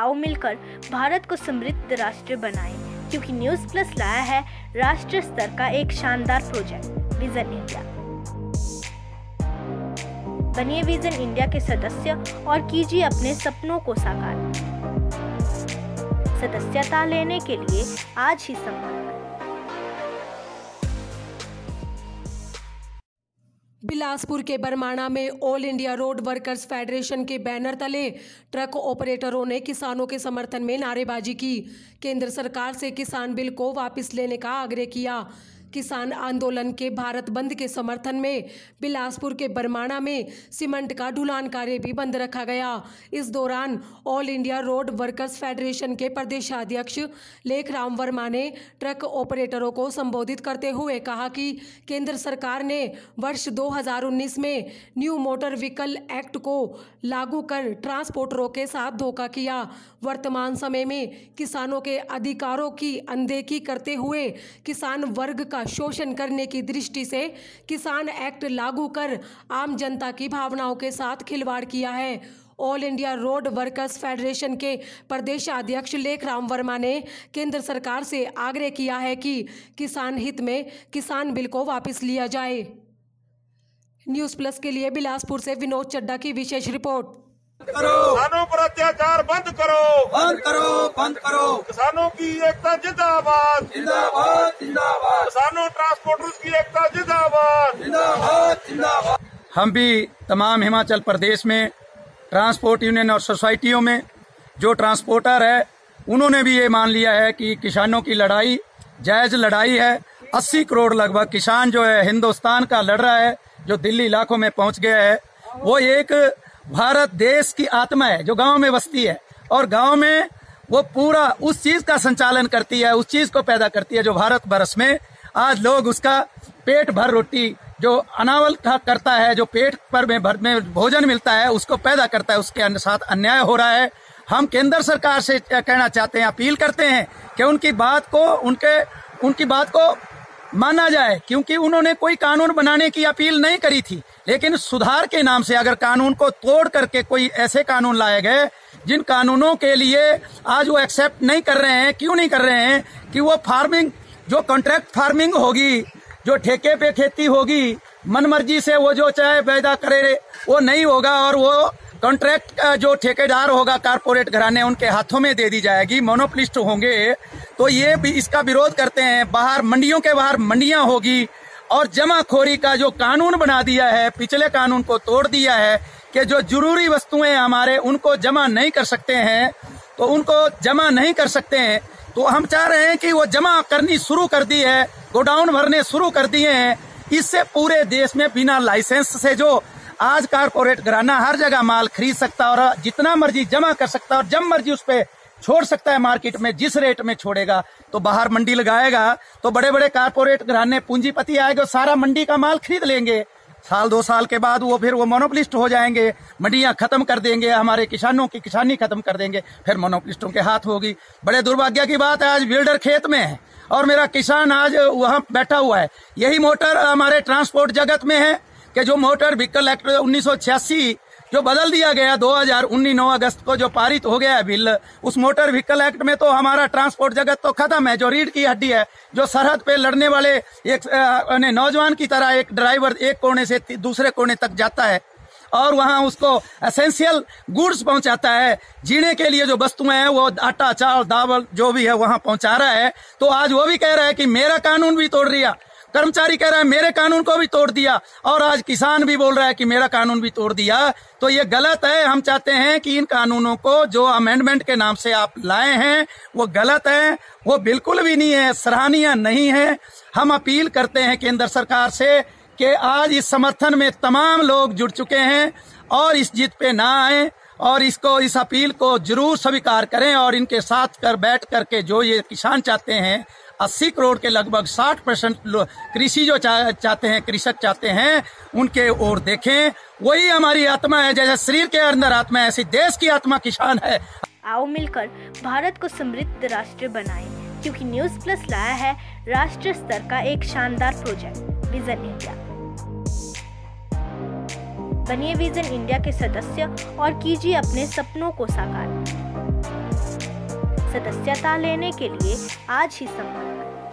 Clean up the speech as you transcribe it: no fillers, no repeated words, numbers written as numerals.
आओ मिलकर भारत को समृद्ध राष्ट्र बनाएं, क्योंकि न्यूज़ प्लस लाया है राष्ट्र स्तर का एक शानदार प्रोजेक्ट विजन इंडिया। बनिए विजन इंडिया के सदस्य और कीजिए अपने सपनों को साकार। सदस्यता लेने के लिए आज ही संपर्क। बिलासपुर के बरमाणा में all India road workers federation के बैनर तले ट्रक ऑपरेटरों ने किसानों के समर्थन में नारेबाजी की। केंद्र सरकार से किसान बिल को वापस लेने का आग्रह किया। किसान आंदोलन के भारत बंद के समर्थन में बिलासपुर के बरमाणा में सीमेंट का ढुलान कार्य भी बंद रखा गया। इस दौरान all India road workers federation के प्रदेशाध्यक्ष लेखराम वर्मा ने ट्रक ऑपरेटरों को संबोधित करते हुए कहा कि केंद्र सरकार ने वर्ष 2019 में न्यू मोटर व्हीकल एक्ट को लागू कर ट्रांसपोर्टरों के साथ धोखा किया। वर्तमान समय में किसानों के अधिकारों की अनदेखी करते हुए किसान वर्ग का शोषण करने की दृष्टि से किसान एक्ट लागू कर आम जनता की भावनाओं के साथ खिलवाड़ किया है। All India road workers federation के प्रदेशाध्यक्ष लेखराम वर्मा ने केंद्र सरकार से आग्रह किया है कि किसान हित में किसान बिल को वापस लिया जाए। न्यूज़ प्लस के लिए बिलासपुर से विनोद चड्ढा की विशेष रिपोर्ट। किसानों पर अत्याचार बंद करो, बंद करो, बंद करो। किसानों की एकता जिंदाबाद, जिंदाबाद, जिंदाबाद। किसानों ट्रांसपोर्टर्स की एकता जिंदाबाद, जिंदाबाद, जिंदाबाद। हम भी तमाम हिमाचल प्रदेश में ट्रांसपोर्ट यूनियन और सोसाइटियों में जो ट्रांसपोर्टर है उन्होंने भी ये मान लिया है कि किसानों की लड़ाई जायज लड़ाई है। 80 करोड़ लगभग किसान जो है हिंदुस्तान का लड़ रहा है, जो दिल्ली इलाकों में पहुंच गया है। वो एक भारत देश की आत्मा है जो गांव में बसती है और गांव में वो पूरा उस चीज का संचालन करती है, उस चीज को पैदा करती है जो भारत वर्ष में आज लोग उसका पेट भर रोटी जो अनावल करता है, जो पेट पर में भोजन मिलता है उसको पैदा करता है, उसके साथ अन्याय हो रहा है। हम केंद्र सरकार से कहना चाहते हैं, अपील करते हैं कि उनकी बात को माना जाए, क्योंकि उन्होंने कोई कानून बनाने की अपील नहीं करी थी, लेकिन सुधार के नाम से अगर कानून को तोड़ करके कोई ऐसे कानून लाए गए जिन कानूनों के लिए आज वो एक्सेप्ट नहीं कर रहे हैं। क्यों नहीं कर रहे हैं? कि वो फार्मिंग जो कॉन्ट्रैक्ट फार्मिंग होगी, जो ठेके पे खेती होगी, मनमर्जी से वो जो चाहे पैदा करे वो नहीं होगा और वो कॉन्ट्रैक्ट जो ठेकेदार होगा कारपोरेट घराने उनके हाथों में दे दी जाएगी, मोनोपोलिस्ट होंगे। तो ये भी इसका विरोध करते हैं। बाहर मंडियों के बाहर मंडियां होगी और जमाखोरी का जो कानून बना दिया है, पिछले कानून को तोड़ दिया है कि जो जरूरी वस्तुएं हमारे उनको जमा नहीं कर सकते हैं, तो उनको जमा नहीं कर सकते हैं। तो हम चाह रहे हैं कि वो जमा करनी शुरू कर दी है, गोडाउन भरने शुरू कर दिए हैं। इससे पूरे देश में बिना लाइसेंस से जो आज कारपोरेट घराना हर जगह माल खरीद सकता है और जितना मर्जी जमा कर सकता है और जब मर्जी उस पे छोड़ सकता है मार्केट में, जिस रेट में छोड़ेगा तो बाहर मंडी लगाएगा तो बड़े बड़े कारपोरेट घराने पूंजीपति आएंगे, सारा मंडी का माल खरीद लेंगे। साल 2 साल के बाद वो फिर मोनोपोलिस्ट हो जाएंगे, मंडियां खत्म कर देंगे, हमारे किसानों की किसानी खत्म कर देंगे, फिर मोनोपोलिस्टों के हाथ होगी। बड़े दुर्भाग्य की बात है, आज बिल्डर खेत में है और मेरा किसान आज वहां बैठा हुआ है। यही मोटर हमारे ट्रांसपोर्ट जगत में है कि जो मोटर व्हीकल एक्ट 1986 जो बदल दिया गया 2019 9 अगस्त को जो पारित हो गया है बिल, उस मोटर व्हीकल एक्ट में तो हमारा ट्रांसपोर्ट जगत तो खत्म है। जो रीढ़ की हड्डी है, जो सरहद पे लड़ने वाले एक नौजवान की तरह एक ड्राइवर एक कोने से दूसरे कोने तक जाता है और वहां उसको एसेंशियल गुड्स पहुंचाता है, जीने के लिए जो वस्तुएं हैं वो आटा चावल दावल जो भी है वहां पहुंचा रहा है। तो आज वो भी कह रहा है कि मेरा कानून भी तोड़ दिया, कर्मचारी कह रहा है मेरे कानून को भी तोड़ दिया और आज किसान भी बोल रहा है कि मेरा कानून भी तोड़ दिया। तो ये गलत है। हम चाहते हैं कि इन कानूनों को जो अमेंडमेंट के नाम से आप लाए हैं वो गलत है, वो बिल्कुल भी नहीं है, सराहनीय नहीं है। हम अपील करते हैं केंद्र सरकार से कि आज इस समर्थन में तमाम लोग जुड़ चुके हैं और इस जिद पे ना आए और इस अपील को जरूर स्वीकार करें और इनके साथ बैठ करके जो ये किसान चाहते हैं 80 करोड़ के लगभग 60% कृषि जो चाहते हैं, कृषक चाहते हैं, उनके ओर देखें। वही हमारी आत्मा है, जैसे शरीर के अंदर आत्मा है ऐसी देश की आत्मा किसान है। आओ मिलकर भारत को समृद्ध राष्ट्र बनाएं, क्योंकि न्यूज़ प्लस लाया है राष्ट्र स्तर का एक शानदार प्रोजेक्ट विजन इंडिया। बनिए विजन इंडिया के सदस्य और कीजिए अपने सपनों को साकार। सदस्यता लेने के लिए आज ही संपर्क करें।